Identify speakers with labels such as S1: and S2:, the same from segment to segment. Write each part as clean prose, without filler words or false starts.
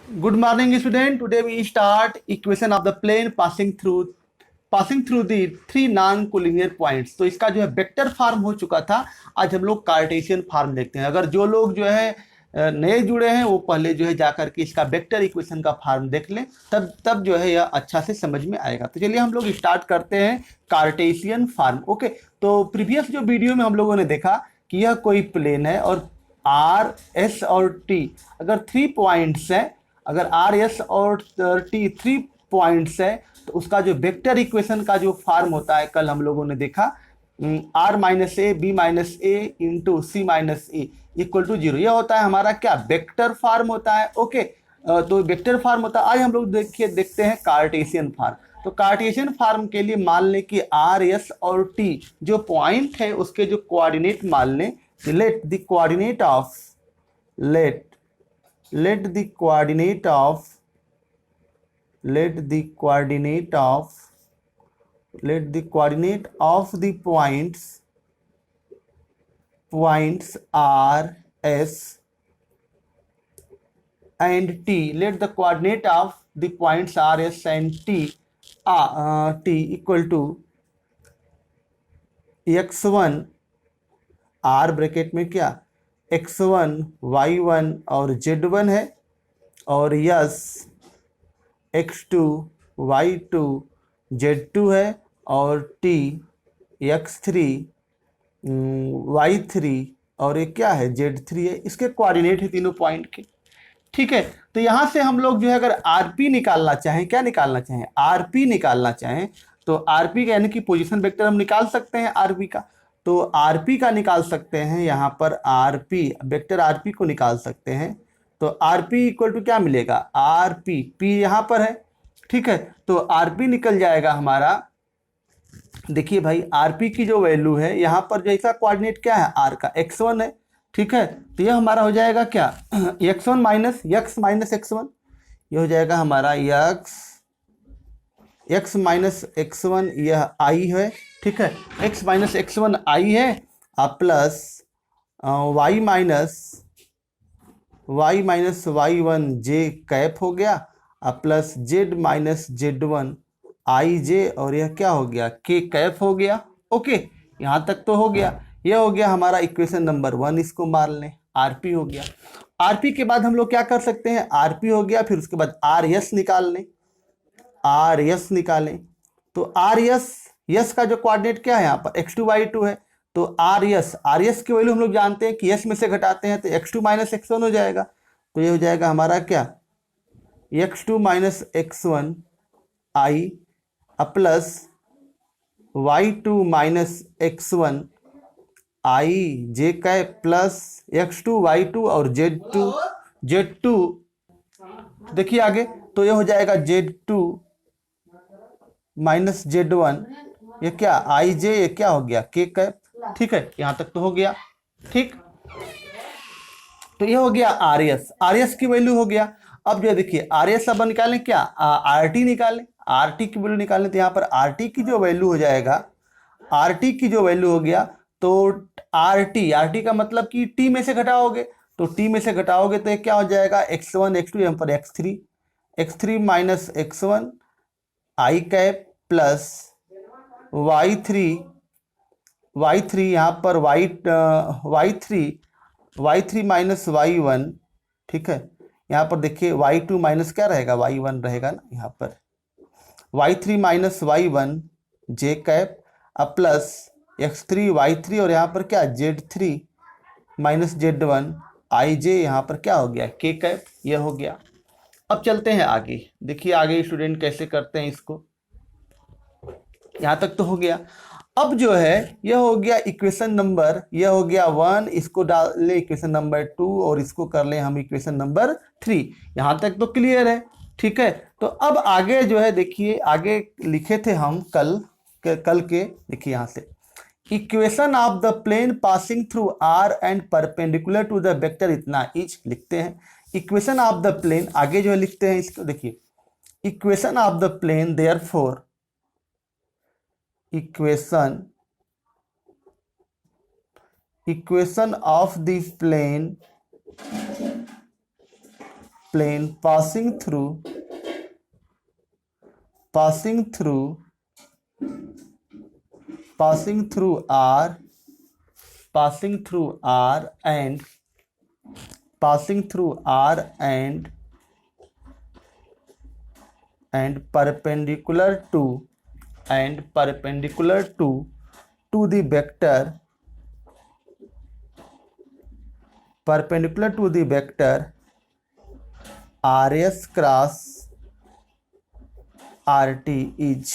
S1: Good morning, student. Today we start equation of the plane passing through the three non-collinear points. तो इसका जो है vector form हो चुका था। आज हम लोग कार्टेशियन फॉर्म देखते हैं। अगर जो लोग जो है नए जुड़े हैं वो पहले जो है जाकर के इसका वेक्टर इक्वेशन का फॉर्म देख लें, तब जो है यह अच्छा से समझ में आएगा। तो चलिए हम लोग स्टार्ट करते हैं कार्टेशियन फॉर्म। ओके, तो प्रीवियस जो वीडियो में हम लोगों ने देखा कि यह कोई प्लेन है और आर एस और टी अगर 3 पॉइंट्स हैं, अगर आर एस और टी 3 पॉइंट्स है तो उसका जो वेक्टर इक्वेशन का जो फॉर्म होता है कल हम लोगों ने देखा R minus A B minus A into C minus A equal to zero. यह होता है हमारा क्या वेक्टर फॉर्म होता है। ओके, तो वेक्टर फॉर्म होता है। आज हम लोग देखते हैं कार्टेशियन फॉर्म। तो कार्टेशियन फॉर्म के लिए मान लें कि आर एस और टी जो पॉइंट है उसके जो कोऑर्डिनेट मान लें, let the coordinate of let the coordinate of let the coordinate of let the coordinate of the points R S and T, let the coordinate of the points R S and T T equal to x1 R bracket में क्या x1 y1 और z1 है और yes x2 y2 z2 है और t x3 y3 और ये क्या है z3 है। इसके कोऑर्डिनेट है तीनों पॉइंट के। ठीक है, तो यहां से हम लोग जो है अगर आरपी निकालना चाहें, क्या निकालना चाहें, आरपी निकालना चाहें तो आरपी का यानी कि पोजीशन वेक्टर हम निकाल सकते हैं आरपी का। तो आरपी का निकाल सकते हैं, यहां पर आरपी वेक्टर आरपी को निकाल सकते हैं। तो आरपी इक्वल टू क्या मिलेगा, आरपी पी यहां पर है। ठीक है, तो आरपी निकल जाएगा हमारा, देखिए भाई आरपी की जो वैल्यू है यहाँ पर जो इसका कोऑर्डिनेट क्या है आर का x1 है। ठीक है, तो यह हमारा हो जाएगा क्या x1 माइनस x1, यह हो जाएगा हमारा x माइनस x1, यह आई है। ठीक है, x माइनस x1 आई है अब प्लस y माइनस y1 जे कैप हो गया अब प्लस z माइनस z1 आई जे और यह क्या हो गया के कैप हो गया। ओके, यहां तक तो हो गया। यह हो गया हमारा इक्वेशन नंबर 1, इसको मार लें आरपी हो गया। आरपी के बाद हम लोग क्या कर सकते हैं, आरपी हो गया फिर उसके बाद आर एस निकाल लें, आर एस निकालें। तो आर एस का जो कोऑर्डिनेट क्या है यहाँ पर x2 y2 है। तो आर एस की वैल्यू हम लोग जानते हैं कि एस में से घटाते हैं तो x2 माइनस x1 हो जाएगा। तो ये हो जाएगा हमारा क्या x2 माइनस x1 आई प्लस y2 माइनस x1 आई जे कैप प्लस x2 y2 और z2 देखिए आगे। तो ये हो जाएगा z2 माइनस z1, ये क्या आई जे, ये क्या हो गया के कैप। ठीक है, यहां तक तो हो गया। ठीक, तो ये हो गया आर एस की वैल्यू हो गया। अब जो देखिए आर एस अब निकालें क्या, आर टी निकालें, आर टी की वैल्यू निकालें। तो यहाँ पर आर टी की जो वैल्यू हो जाएगा, आर टी की जो वैल्यू हो गया तो आर टी का मतलब कि टी में से घटाओगे, तो टी में से घटाओगे तो ये क्या हो जाएगा x1 x2 यहाँ पर x3 माइनस x1 आई कैप प्लस y3 यहाँ पर y3 माइनस y1। ठीक है, यहाँ पर देखिए y2 माइनस क्या रहेगा y1 रहेगा ना, यहाँ पर y3 माइनस y1 जे कैप अब प्लस x3 y3 और यहाँ पर क्या z3 माइनस z1 आई जे, यहाँ पर क्या हो गया के कैप, यह हो गया। अब चलते हैं आगे, देखिए आगे स्टूडेंट कैसे करते हैं इसको। यहां तक तो हो गया। अब जो है यह हो गया इक्वेशन नंबर, यह हो गया 1, इसको डाल ले इक्वेशन नंबर 2 और इसको कर ले हम इक्वेशन नंबर 3। यहां तक तो क्लियर है। ठीक है, तो अब आगे जो है देखिए आगे लिखे थे हम कल के देखिए यहां से equation of the plane passing through R and perpendicular to the vector, इतना इच लिखते हैं। इक्वेशन ऑफ द प्लेन आगे जो है लिखते हैं इसको, देखिए equation of the plane therefore equation of the plane passing through R and perpendicular to the vector RS cross RT is.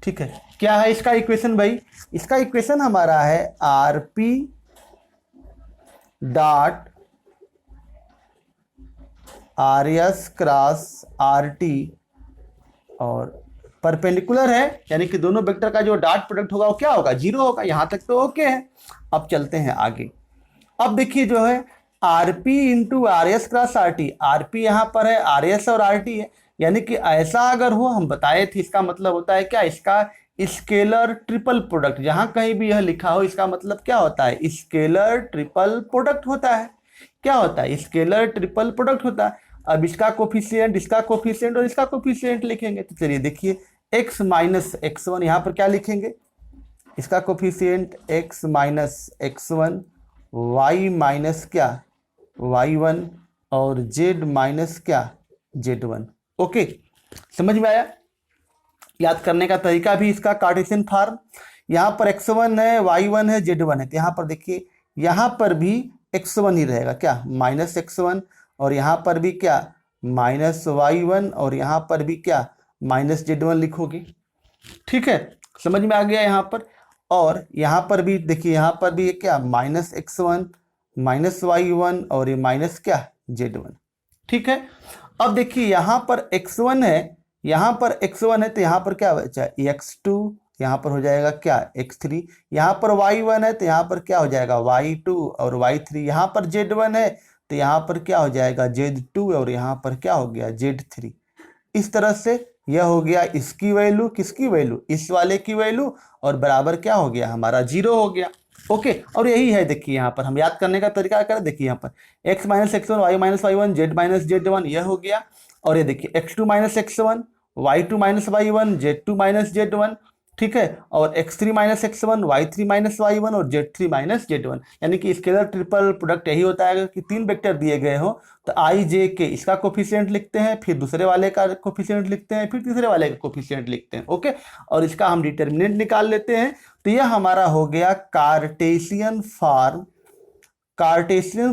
S1: ठीक है, क्या है इसका इक्वेशन भाई? इसका इक्वेशन हमारा है RP dot RS cross RT और परपेंडिकुलर है, यानी कि दोनों वेक्टर का जो डॉट प्रोडक्ट होगा वो क्या होगा? 0 होगा। यहां तक तो ओके है। अब चलते हैं आगे। अब देखिए जो है RP into RS cross RT, RP यहां पर है, RS और RT है, यानी कि ऐसा अगर हो, हम बताए थे, इसका मतलब होता है क्या? इसका स्केलर ट्रिपल प्रोडक्ट। जहां कहीं भी यह लिखा हो इसका मतलब क्या होता है? स्केलर ट्रिपल प्रोडक्ट होता है। क्या होता है? स्केलर ट्रिपल प्रोडक्ट होता है। अब इसका कोफिशिएंट, इसका कोफिशिएंट और इसका कोफिशिएंट लिखेंगे। तो चलिए देखिए, x माइनस x1 यहाँ पर क्या लिखेंगे? इसका coefficient x minus x1, y minus क्या? y1 और z माइनस क्या? z1। ओके, समझ में आया? याद करने का तरीका भी इसका कार्टेशियन फॉर्म। यहाँ पर x1 है, y1 है, z1 है, तो यहाँ पर देखिए, यहाँ पर भी x1 ही रहेगा क्या? माइनस x1, और यहाँ पर भी क्या? माइनस y1, और यहाँ पर भी क्या? माइनस z1 लिखोगे। ठीक है, समझ में आ गया यहाँ पर। और यहाँ पर भी देखिए, यहाँ पर भी क्या? माइनस x1 माइनस y1 और ये माइनस क्या? z1। ठीक है, अब देखिए यहाँ पर x1 है, यहाँ पर x1 है, तो यहाँ पर क्या बचा? x2, यहाँ पर हो जाएगा क्या? x3। यहाँ पर y1 है, तो यहाँ पर क्या हो जाएगा? y2 और y3। यहाँ पर z1 है, तो यहाँ पर क्या हो जाएगा? z2 और यहाँ पर क्या हो गया? z3। इस तरह से यह हो गया इसकी वैल्यू, किसकी वैल्यू? इस वाले की वैल्यू, और बराबर क्या हो गया? हमारा 0 हो गया। ओके, और यही है, देखिए यहाँ पर हम याद करने का तरीका करें। देखिए यहाँ पर x minus x1, y minus y1, z minus z1, यह हो गया। और ये देखिए x2 minus x1, y2 minus y1, z2 minus z1। ठीक है, और x3 minus x1, y3 minus y1 और z3 माइनस z1। यानी कि स्केलर ट्रिपल प्रोडक्ट यही होता है कि तीन वेक्टर दिए गए हो तो i j k इसका कोफिशिएंट लिखते हैं, फिर दूसरे वाले का कोफिशिएंट लिखते हैं, फिर तीसरे वाले का कोफिशिएंट लिखते हैं। ओके, और इसका हम डिटर्मिनेंट निकाल लेते हैं। तो यह हमारा हो गया Cartesian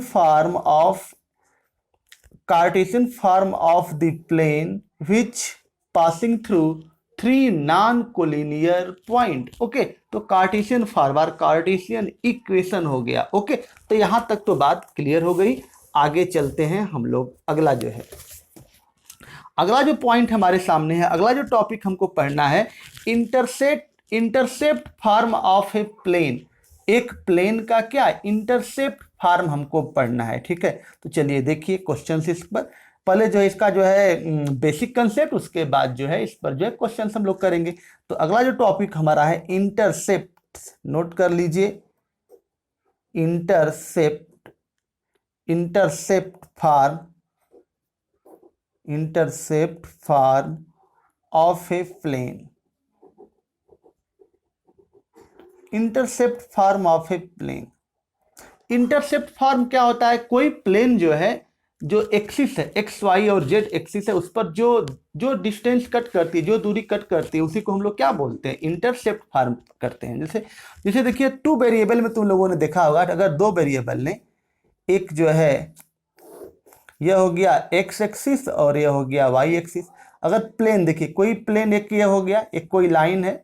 S1: form of the plane which passing through 3 non collinear point. Okay, तो कार्टेशियन फॉर्म और कार्टेशियन इक्वेशन हो गया। ओके, तो यहां तक तो बात क्लियर हो गई। आगे चलते हैं हम लोग। अगला जो पॉइंट हमारे सामने है, अगला जो टॉपिक हमको पढ़ना है, intercept form of a plane. एक प्लेन का क्या? इंटरसेप्ट फॉर्म हमको पढ़ना है। ठीक है, तो चलिए देखिए क्वेश्चन इस पर। पहले जो है इसका जो है बेसिक कंसेप्ट, उसके बाद जो है इस पर जो है क्वेश्चन हम लोग करेंगे। तो अगला जो टॉपिक हमारा है इंटरसेप्ट, नोट कर लीजिए, intercept form of a plane. Intercept form of a plane. Intercept form क्या होता है? कोई प्लेन जो है, जो एक्सिस है, एक्स वाई और जेड एक्सिस है, उस पर जो डिस्टेंस कट करती है, जो दूरी कट करती है, उसी को हम लोग क्या बोलते हैं? इंटरसेप्ट फॉर्म करते हैं। जैसे देखिए, 2 वेरिएबल में तुम लोगों ने देखा होगा, अगर 2 वेरिएबल ने, एक जो है यह हो गया एक्स एक्सिस और यह हो गया वाई एक्सिस। अगर प्लेन देखिए, कोई प्लेन, एक यह हो गया, एक कोई लाइन है,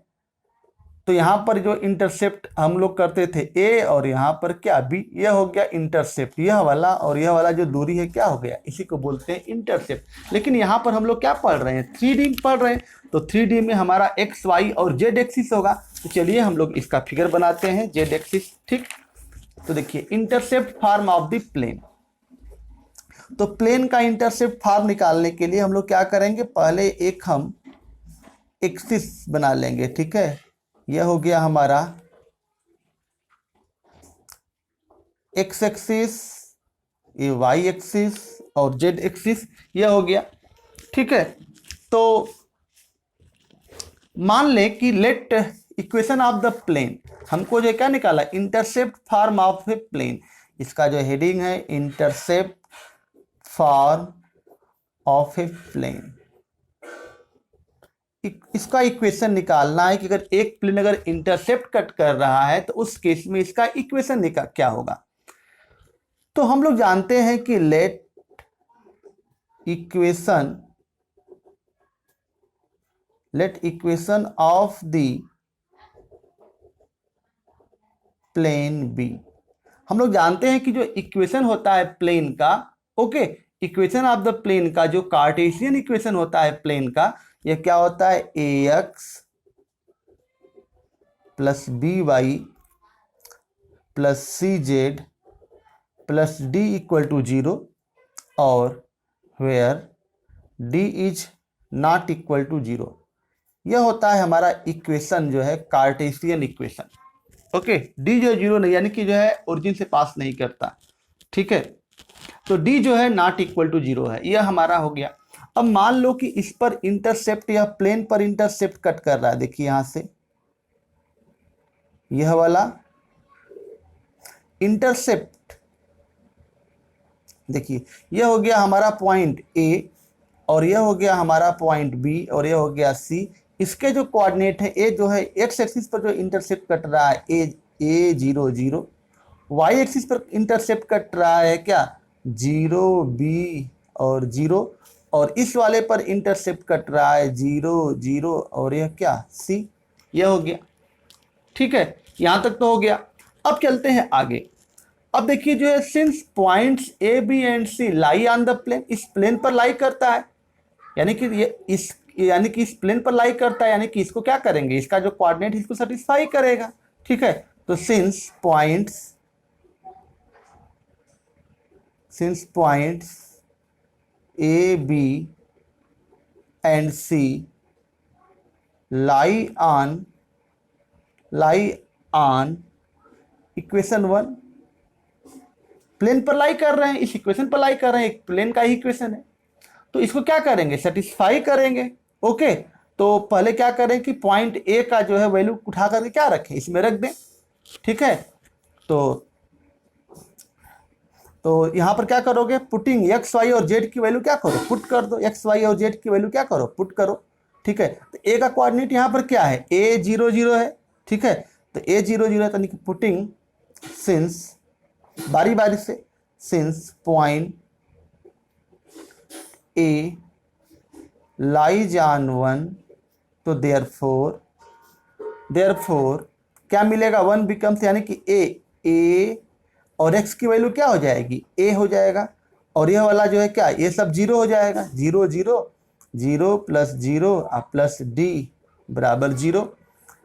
S1: तो यहाँ पर जो इंटरसेप्ट हम लोग करते थे ए, और यहाँ पर क्या? बी, यह हो गया इंटरसेप्ट। यह वाला और यह वाला जो दूरी है क्या हो गया? इसी को बोलते हैं इंटरसेप्ट। लेकिन यहाँ पर हम लोग क्या पढ़ रहे हैं? 3D पढ़ रहे हैं, तो 3D में हमारा एक्स वाई और जेड एक्सिस होगा। तो चलिए हम लोग इसका फिगर बनाते हैं, जेड एक्सिस। ठीक, तो देखिए intercept form of the plane. तो प्लेन का इंटरसेप्ट फॉर्म निकालने के लिए हम लोग क्या करेंगे? पहले एक हम एक्सिस बना लेंगे। ठीक है, यह हो गया हमारा एक्स एक्सिस, ये वाई एक्सिस और जेड एक्सिस यह हो गया। ठीक है, तो मान लें कि let equation of the plane, हमको जो क्या निकाला, intercept form of a plane. इसका जो हेडिंग है intercept form of a plane. इसका इक्वेशन निकालना है कि अगर एक प्लेन अगर इंटरसेप्ट कट कर रहा है तो उस केस में इसका इक्वेशन क्या होगा। तो हम लोग जानते हैं कि let equation of the plane be, हम लोग जानते हैं कि जो इक्वेशन होता है प्लेन का, okay, equation of the plane का जो कार्टेशियन इक्वेशन होता है प्लेन का, यह क्या होता है, ax plus B Y plus C Z plus D equal to 0 और where D is not equal to 0। यह होता है हमारा इक्वेशन जो है कार्टेशियन इक्वेशन। ओके, डी जो 0 नहीं, यानी कि जो है ओरिजिन से पास नहीं करता। ठीक है, तो डी जो है नॉट इक्वल टू 0 है, यह हमारा हो गया। अब मान लो कि इस पर इंटरसेप्ट या प्लेन पर इंटरसेप्ट कट कर रहा है, देखिए यहां से यह वाला इंटरसेप्ट, देखिए यह हो गया हमारा पॉइंट ए और यह हो गया हमारा पॉइंट बी और यह हो गया सी। इसके जो कोऑर्डिनेट है, ए जो है एक्स एक्सिस पर जो इंटरसेप्ट कट रहा है ए 0 0, वाई एक्सिस पर इंटरसेप्ट कट रहा है क्या, 0 बी और 0, और इस वाले पर इंटरसेप्ट कट रहा है 0 0 और यह क्या, सी। यह हो गया। ठीक है, यहां तक तो हो गया। अब चलते हैं आगे। अब देखिए जो है, since points A B and C lie on the plane, इस प्लेन पर लाई करता है, यानी कि इस प्लेन पर लाई करता है, यानी कि इसको क्या करेंगे, इसका जो कोऑर्डिनेट इसको सेटिस्फाई करेगा। ठीक है, तो since points A B and C lie on equation 1, plane पर लाई कर रहे हैं, इस इक्वेशन पर लाई कर रहे हैं, एक प्लेन का ही इक्वेशन है, तो इसको क्या करेंगे, सेटिस्फाई करेंगे। ओके, तो पहले क्या करें कि पॉइंट ए का जो है वैल्यू उठा करके क्या रखें, इसमें रख दें। ठीक है, तो यहां पर क्या करोगे, पुटिंग एक्स वाई और जेड की वैल्यू क्या करो, पुट कर दो, एक्स वाई और जेड की वैल्यू क्या करो, पुट करो। ठीक है, तो ए का कोऑर्डिनेट यहां पर क्या है, ए 0 0 है। ठीक है, तो ए 0 0 है, तो पुटिंग सिंस, बारी बारी से, since point A lies on 1, तो देयरफॉर क्या मिलेगा, 1 बिकम्स, यानी कि ए और x की वैल्यू क्या हो जाएगी, a हो जाएगा, और यह वाला जो है क्या, ये सब 0 हो जाएगा, 0 0 0 प्लस 0 प्लस d बराबर 0,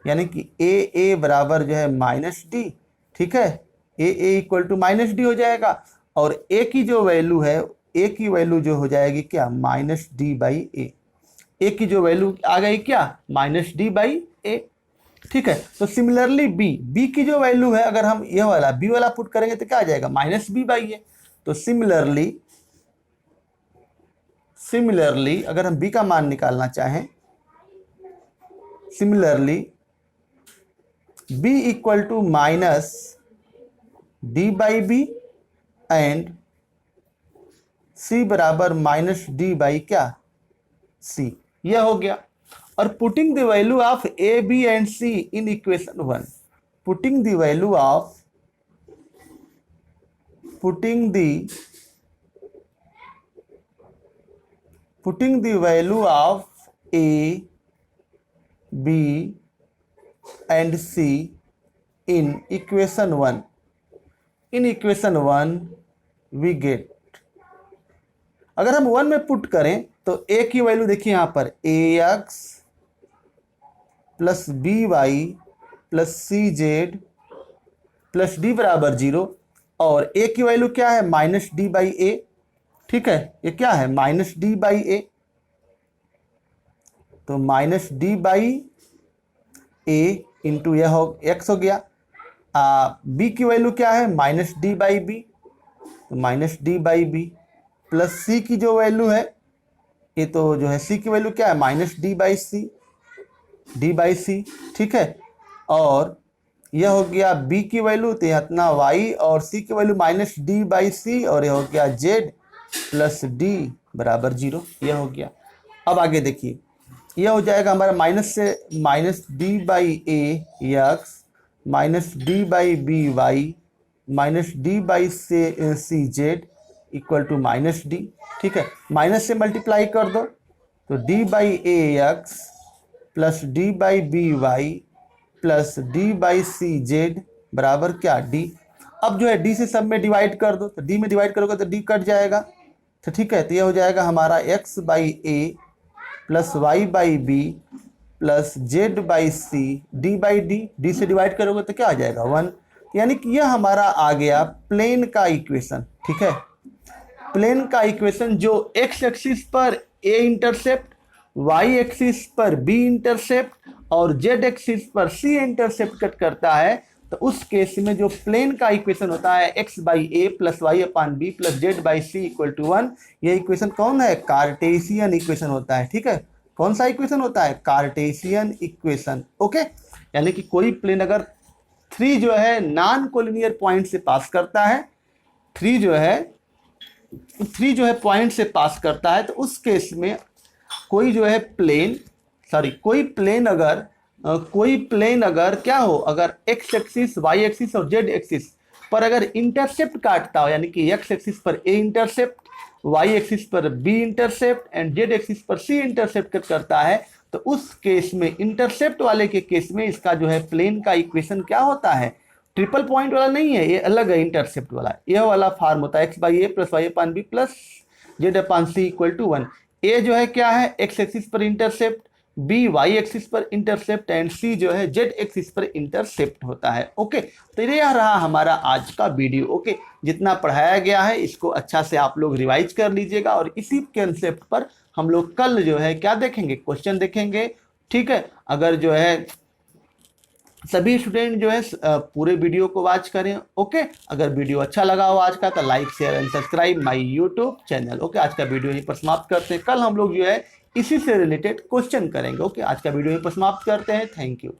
S1: यानी कि a बराबर जो है माइनस डी। ठीक है, a equal to minus D हो जाएगा, और a की जो वैल्यू है, a की वैल्यू जो हो जाएगी क्या, माइनस डी बाई ए की जो वैल्यू आ गई क्या, माइनस डी बाई ए। ठीक है, तो सिमिलरली बी की जो वैल्यू है, अगर हम ये वाला बी वाला पुट करेंगे तो क्या आ जाएगा, माइनस बी बाई ए। तो सिमिलरली अगर हम बी का मान निकालना चाहें, similarly B equal to minus D by B and C बराबर माइनस डी बाई क्या, सी। यह हो गया। और putting the value of A B and C in equation 1, putting the value of A B and C in equation 1, we get, अगर हम 1 में put करें तो ए की वैल्यू देखिए यहां पर ax plus B Y plus C Z plus D बराबर 0, और ए की वैल्यू क्या है, माइनस डी बाई ए। ठीक है, ये क्या है, माइनस डी बाई ए, तो minus D by A into यह हो एक्स हो गया। बी की वैल्यू क्या है, माइनस डी बाई बी, तो minus D by B. Plus C की जो वैल्यू है, ये तो जो है सी की वैल्यू क्या है, माइनस डी बाई सी, ठीक है। और यह हो गया बी की वैल्यू, तो यह इतना वाई, और सी की वैल्यू माइनस डी बाई सी, और यह हो गया जेड प्लस डी बराबर 0, यह हो गया। अब आगे देखिए, यह हो जाएगा हमारा माइनस से minus D by A X minus D by B Y minus D by से C Z equal to minus D, ठीक है। माइनस से मल्टीप्लाई कर दो तो D by A X plus D by B Y plus D by C Z बराबर क्या, D. अब जो है डी से सब में डिवाइड कर दो, तो डी में डिवाइड करोगे तो डी कट जाएगा, तो ठीक है। तो यह हो जाएगा हमारा X by A plus Y by B plus Z by C D by D, D से डिवाइड करोगे तो क्या आ जाएगा 1। यानी कि यह हमारा आ गया प्लेन का इक्वेशन, ठीक है। प्लेन का इक्वेशन जो एक्स एक्सिस पर ए इंटरसेप्ट, वाई एक्सिस पर बी इंटरसेप्ट और जेड एक्सिस पर सी इंटरसेप्ट कट करता है, तो उस केस में जो प्लेन का इक्वेशन होता है X by A plus Y upon B plus Z by C equal to 1, यह इक्वेशन कौन है, कार्टेशियन इक्वेशन होता है, ठीक है। कौन सा इक्वेशन होता है, कार्टेशियन इक्वेशन, ओके। यानी कि कोई प्लेन अगर 3 जो है नॉन कोलिनियर पॉइंट से पास करता है, 3 जो है पॉइंट से पास करता है, तो उस केस में कोई जो है कोई प्लेन अगर क्या हो, अगर एक्स एक्सिस वाई एक्सिस और जेड एक्सिस पर अगर इंटरसेप्ट काटता हो, यानी कि एक्स एक्सिस पर ए इंटरसेप्ट, वाई एक्सिस पर B intercept and Z axis पर सी इंटरसेप्ट कट करता है, तो उस केस में इंटरसेप्ट वाले के केस में इसका जो है प्लेन का इक्वेशन क्या होता है, ट्रिपल पॉइंट वाला नहीं है, ये अलग है, इंटरसेप्ट वाला। यह वाला फॉर्म होता है X by A plus Y upon B plus Z upon C equal to 1। A जो है क्या है, एक्स एक्सिस पर इंटरसेप्ट, बी वाई एक्सिस पर इंटरसेप्ट एंड सी जो है जेड एक्सिस पर इंटरसेप्ट होता है, ओके। तो यह रहा हमारा आज का वीडियो, ओके। जितना पढ़ाया गया है इसको अच्छा से आप लोग रिवाइज कर लीजिएगा, और इसी कंसेप्ट पर हम लोग कल जो है क्या देखेंगे, क्वेश्चन देखेंगे, ठीक है। अगर जो है सभी स्टूडेंट जो है पूरे वीडियो को वॉच करें, ओके। अगर वीडियो अच्छा लगा हो आज का तो like share and subscribe my YouTube channel, okay. आज का वीडियो यहीं पर समाप्त करते हैं, कल हम लोग जो है इसी से रिलेटेड क्वेश्चन करेंगे, ओके। आज का वीडियो यहीं पर समाप्त करते हैं, थैंक यू।